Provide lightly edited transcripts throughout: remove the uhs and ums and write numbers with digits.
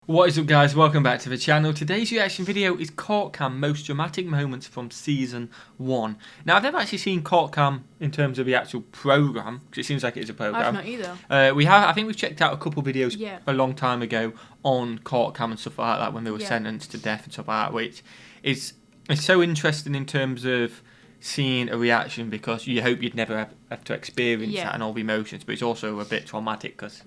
What is up, guys? Welcome back to the channel. Today's reaction video is Court Cam Most Dramatic Moments from Season 1. Now, I've never actually seen Court Cam in terms of the actual programme, because it seems like it is a programme. I've not either. I think we've checked out a couple videos a long time ago on Court Cam and stuff like that when they were sentenced to death and stuff like that, which is so interesting in terms of seeing a reaction, because you hope you'd never have to experience that and all the emotions, but it's also a bit traumatic because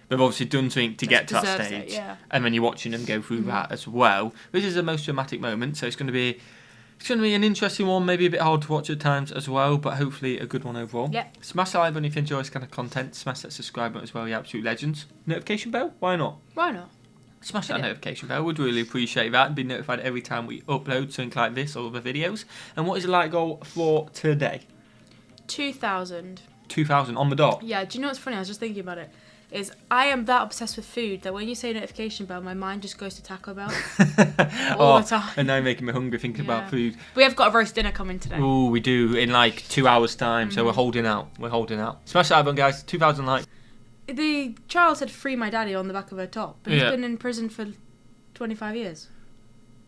they've obviously done something to get to that stage, and then you're watching them go through that as well. This is the most dramatic moment, so it's going to be an interesting one, maybe a bit hard to watch at times as well, but hopefully a good one overall. Smash that like button if you enjoy this kind of content. Smash that subscribe button as well, you absolute legends. Notification bell? Why not? Why not? Smash that notification bell, would really appreciate that, and be notified every time we upload something like this or other videos. And what is the like goal for today? 2,000. 2,000 on the dot? Yeah, do you know what's funny? I was just thinking about it. I am that obsessed with food that when you say notification bell, my mind just goes to Taco Bell all the time. And now you're making me hungry thinking about food. We have got a roast dinner coming today. Oh, we do, in like 2 hours time, so we're holding out. Smash that button, guys. 2,000 likes. The child said "free my daddy" on the back of her top, but he's been in prison for 25 years.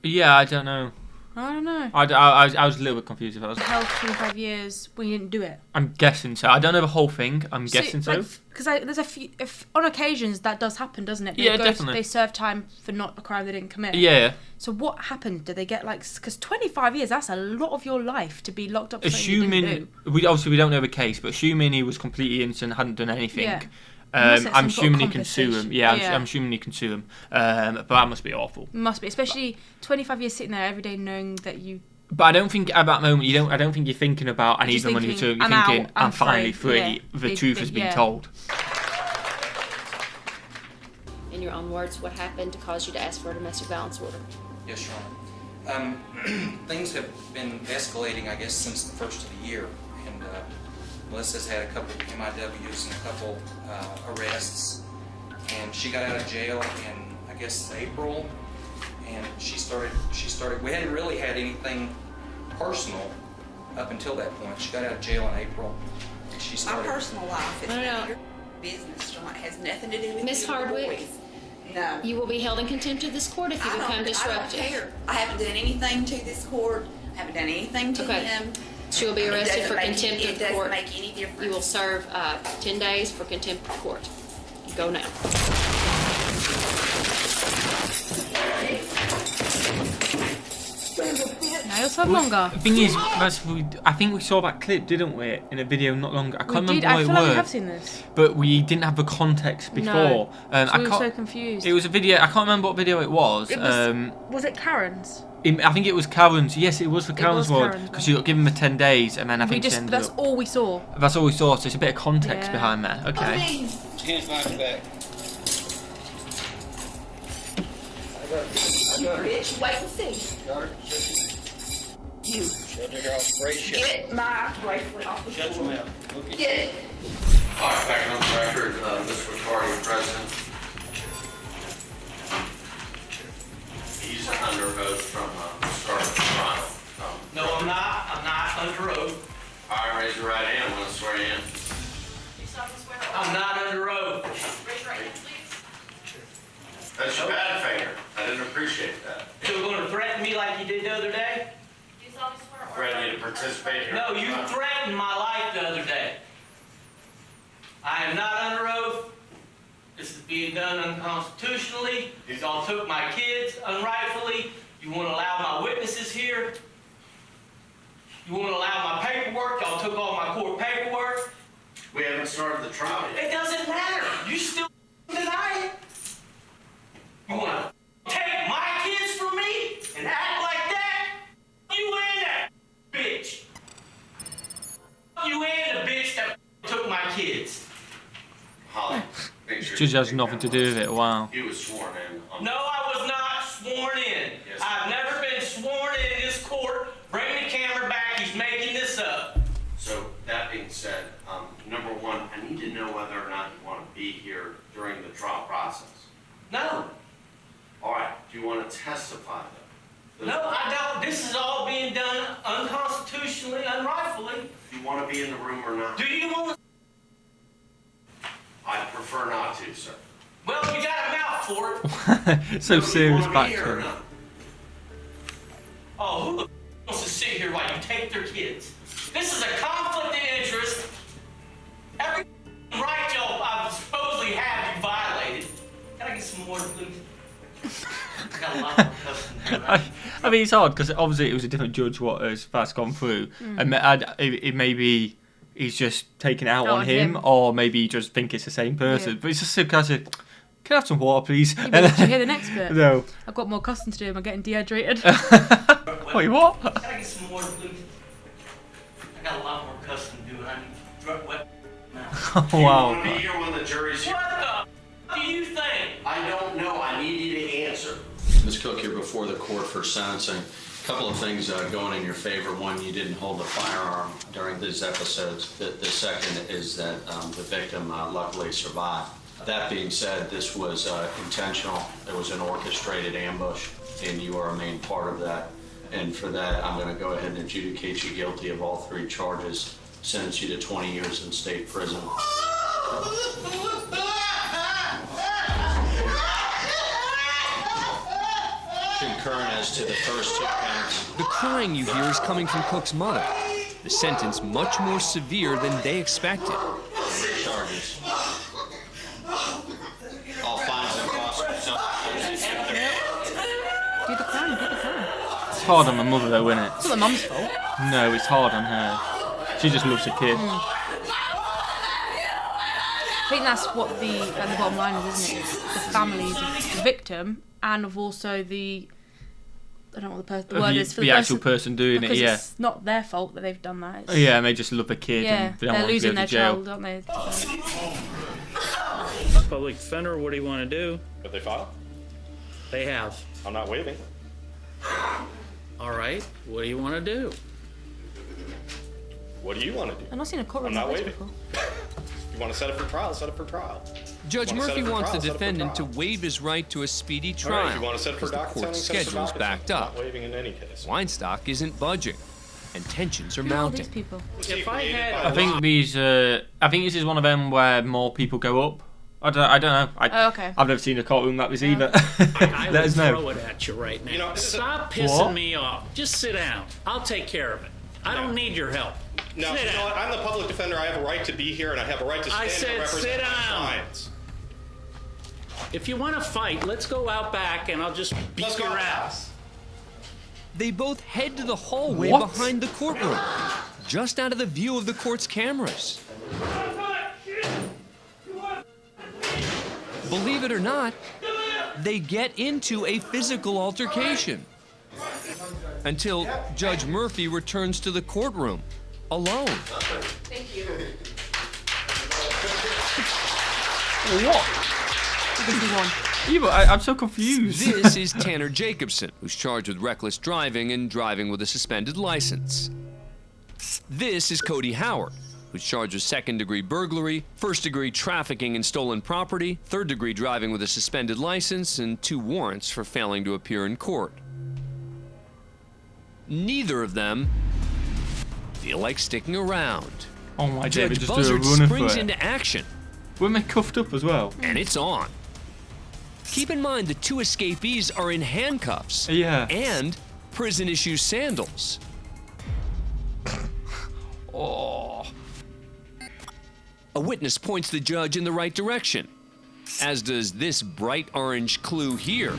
Yeah, I don't know. I don't know. I was a little bit confused if I was. Held 25 years when he didn't do it. I'm guessing so. I don't know the whole thing. I'm guessing so. Because there's a few, on occasions that does happen, doesn't it? Definitely. They serve time for not a crime they didn't commit. Yeah. So what happened? Did they get because 25 years, that's a lot of your life to be locked up for something assuming, you didn't do. we don't know the case, but assuming he was completely innocent, hadn't done anything. Yeah. I'm assuming he can sue him. I'm assuming he can sue him. But that must be awful. Must be, especially 25 years sitting there every day knowing that you. But I don't think at that moment I don't think you're thinking about I need the money to. You're thinking I'm finally free. Yeah. The truth has been told. In your own words, what happened to cause you to ask for a domestic violence order? Yes, Your Honor. Things have been escalating, I guess, since the first of the year, and Melissa's had a couple of MIWs and a couple arrests, and she got out of jail in, I guess, April, and she started. We hadn't really had anything personal up until that point. She got out of jail in April. And she started. My personal life is not your business, John. It has nothing to do with Miss Hardwick. No. You will be held in contempt of this court if you become disruptive. I don't care. I haven't done anything to this court. I haven't done anything to him. She will be arrested for contempt of the court. It doesn't make any difference. You will serve 10 days for contempt of court. Go now. Now you'll serve longer. The thing is, I think we saw that clip, didn't we, in a video not long ago? I can't remember what it was. I feel like we have seen this. But we didn't have the context before. No, so we were so confused. It was a video, I can't remember what video it was. Was it Karen's? I think it was Karen's. Yes, it was for Karen's one, because she got given the 10 days, and then I think she ended that's all we saw. That's all we saw, so it's a bit of context behind that. Okay. Hands behind your back. You bitch, wait and see. You. Get my bracelet off the floor. Get it. All right, back on the record, Mr. McCoy, President. He's under oath from the start of the trial. No, I'm not. I'm not under oath. All right, raise your right hand. I'm going to swear you in. I'm not under oath. Raise your right hand, please. That's your bad finger. I didn't appreciate that. So you're going to threaten me like you did the other day? Threaten you to participate here? No, you threatened my life the other day. I am not under oath. This is being done unconstitutionally. Y'all took my kids unrightfully. You want to allow my witnesses here? You want to allow my paperwork? Y'all took all my court paperwork. We haven't started the trial yet. It doesn't matter. You still deny it. You want to take my kids from me and act like that? You and that bitch. You and the bitch that took my kids. Holly. Judge has nothing to do with it. Wow. He was sworn in. No, I was not sworn in. Yes, I've never been sworn in this court. Bring the camera back. He's making this up. So, that being said, number one, I need to know whether or not you want to be here during the trial process. No. All right. Do you want to testify, though? No, I don't. This is all being done unconstitutionally, unrightfully. Do you want to be in the room or not? Do you want to? I'd prefer not to, sir. Well, you got a mouth for it. So serious You want me back here to or him. not? Oh, who the wants to sit here while you take their kids? This is a conflict of interest. Every right y'all I supposedly have you violated. Can I get some more, please? I got a lot more custom. I mean, it's hard because obviously it was a different judge what has fast gone through, and it maybe he's just taken it out on him, or maybe you just think it's the same person. Yeah. But it's just so kind of, can I have some water, please? Yeah, but did you hear the next bit? No. I've got more custom to do. I'm getting dehydrated. Wait, what? Can I get some more, please? I got a lot more custom to do, and I need drug wet now. Oh, You wow. want to be here when the jury's here? What the do you think? I don't know. I need you to answer. Ms. Cook, you're before the court for sentencing. A couple of things going in your favor. One, you didn't hold a firearm during these episodes. The second is that the victim luckily survived. That being said, this was intentional. It was an orchestrated ambush, and you are a main part of that. And for that, I'm going to go ahead and adjudicate you guilty of all 3 charges, sentence you to 20 years in state prison. Concurrent as to the first 2 counts. The crying you hear is coming from Cook's mother. The sentence much more severe than they expected. Charges. All fines and costs. Do the crime, do the crime. It's hard on my mother though, isn't it? It's not the mum's fault. No, it's hard on her. She just loves her kid. I think that's what the bottom line is, isn't it? It's the families of the victim and of also the, I don't know what the word is for the actual person doing it, because yeah. it's not their fault that they've done that. It's, Yeah, and they just love the kid yeah, and they don't they're want to losing go their to jail. child, aren't they? Public defender, what do you want to do? But they filed? They have. I'm not waiving. All right, what do you want to do? What do you want to do? I've not seen a courtroom I'm not like this waiting. before. You want to set it for trial, set it for trial. Judge Want to set Murphy it for wants trial, the set it for defendant to trial. waive his right to a speedy All right, trial if you want to set it for because the docket court's setting, set it for schedule's docket backed setting. up. I'm not waiving in any case. Weinstock isn't budging, and tensions are Who are all mounting. these people? If I had I think these. I think this is one of them where more people go up. I don't know. Oh, okay. I've never seen a courtroom like this Yeah. either. I Let will us know. throw it at you right now. You know, this is a- Stop pissing What? me off. Just sit down. I'll take care of it. I don't need your help. No, Sit you know down. what? I'm the public defender. I have a right to be here, and I have a right to stand I and said represent sit my down. clients. If you want to fight, let's go out back and I'll just beat Let's go your out back. ass. They both head to the hallway What? behind the courtroom, just out of the view of the court's cameras. Believe it or not, they get into a physical altercation until Judge Murphy returns to the courtroom alone. What? Yeah, but I'm so confused. This is Tanner Jacobson, who's charged with reckless driving and driving with a suspended license. This is Cody Howard, who's charged with second-degree burglary, first-degree trafficking in stolen property, third-degree driving with a suspended license, and 2 warrants for failing to appear in court. Neither of them feel like sticking around. Oh my God, they Judge just do a Buzzard runner springs for it. into action, Weren't they cuffed up as well? and it's on. Keep in mind the 2 escapees are in handcuffs Yeah. and prison-issue sandals. Oh. A witness points the judge in the right direction, as does this bright orange clue here.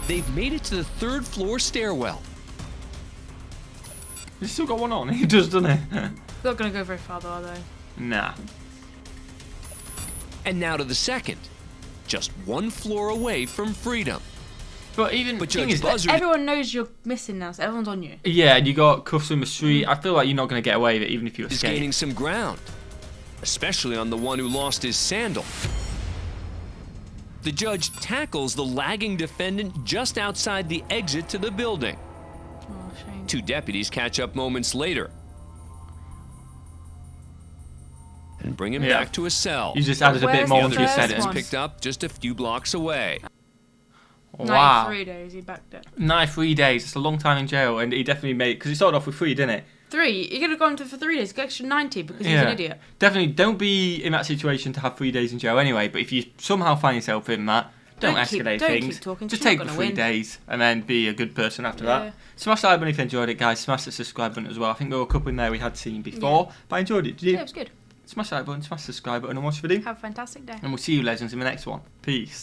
They've made it to the 3rd floor stairwell. He's still got one on. He does, doesn't he? They're not going to go very far, though, are they? Nah. And now to the 2nd, just 1 floor away from freedom. But even But thing Judge is, Buzzard, Everyone knows you're missing now, so everyone's on you. yeah, and you got cuffs in the street. I feel like you're not going to get away with it, even if you is escape. gaining some ground, especially on the one who lost his sandal. The judge tackles the lagging defendant just outside the exit to the building. Oh, shame. 2 deputies catch up moments later and bring him Yeah. back to a cell. You just added a bit Where's more the onto your first sentence. one? Picked up just a few blocks away. Wow. 93 days, he backed it. 93 days. It's a long time in jail, and he definitely made, because it started off with 3, didn't it? 3. You could have gone for 3 days, get extra 90 because he's an idiot. Definitely don't be in that situation to have 3 days in jail anyway, but if you somehow find yourself in that, don't escalate things. Keep talking, just take the 3 days and then be a good person after that. Smash that like button if you enjoyed it, guys. Smash the subscribe button as well. I think there were a couple in there we had seen before, but I enjoyed it. Did you? Yeah, it was good. Smash that like button, smash the subscribe button, and watch the video. Have a fantastic day. And we'll see you, legends, in the next one. Peace.